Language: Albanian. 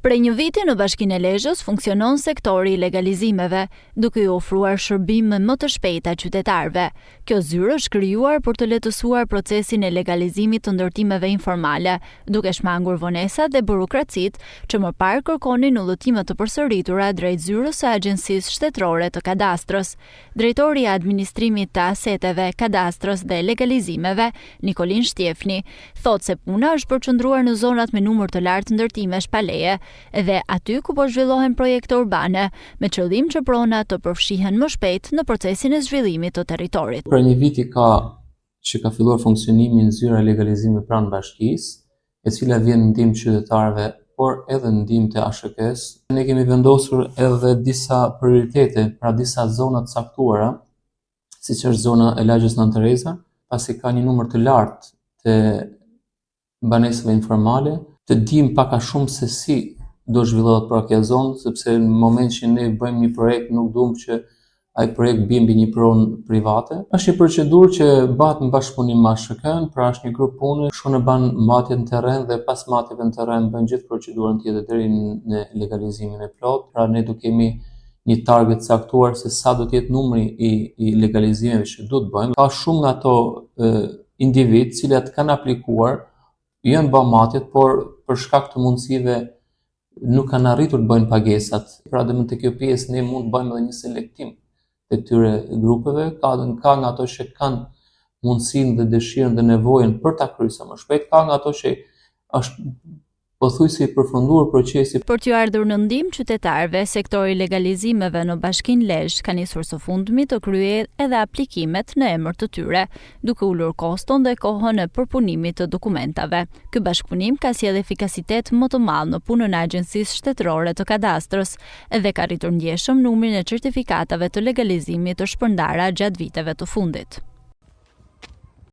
Prej një viti në Bashkinë e Lezhës funksionon sektori i legalizimeve, duke ju ofruar shërbime më të shpejta qytetarëve. Kjo zyrë është krijuar për të lehtësuar procesin e legalizimit të ndërtimeve informale, duke shmangur vonesat dhe burokracitë që më parë kërkonin udhëtime të përsëritura drejt zyrës së Agjencisë Shtetërore të Kadastrës. Drejtori i administrimit të aseteve, kadastrës dhe legalizimeve, Nikolin Shtjefni, thotë se puna është përqendruar në zonat me numër të lartë ndërtimesh pa leje, dhe aty ku po zhvillohen projekte urbane, me qëllim që pronat të përfshihen më shpejt në procesin e zhvillimit të territorit. Për një viti që ka filluar funksionimi zyra e legalizimit pranë bashkisë, e cila vjen në ndihmë qytetarëve, por edhe në ndihmë të ASHK-s. Ne kemi vendosur edhe disa prioritete, pra disa zona të caktuara, siç është zona e Lagjës Nën Tereza, pasi ka një numër të lartë të banesave informale, të dim pak a shumë se si do zhvillohet për kjo zonë, sepse në moment që ne bëjmë një projekt nuk duam që ai projekt bie mbi një pronë private. Është një procedurë që bëhet në bashkëpunim me ASHK-n, pra është një grup pune, shkon e bën matje në terren dhe pas matjeve në terren bën gjithë procedurën tjetër deri në legalizimin e plot. Pra ne do kemi një target caktuar se sa do të jetë numri i legalizimeve që do të bëjmë. Ka shumë nga ato individ cilat kanë aplikuar, janë bën matjet, por për shkak të mundësive nuk kanë arritur të bëjnë pagesat. Pra dhe më të kjo pjesë ne mund të bëjmë edhe një selektim të këtyre grupeve, ka nga ato që kanë mundësinë dhe dëshirën dhe nevojën për ta kryer sa më shpejt, ka nga ato që është pothuajse i përfunduar procesi. Për t'ju ardhur në ndihmë qytetarëve, sektori i legalizimeve në Bashkinë Lezhë ka nisur së fundmi të kryejë edhe aplikimet në emër të tyre, duke ulur koston dhe kohën e përpunimit të dokumentave. Ky bashkëpunim ka sjellë efikasitet më të madh në punën e Agjencisë Shtetërore të Kadastrës dhe ka rritur ndjeshëm numrin e certifikatave të legalizimit të shpërndara gjatë viteve të fundit.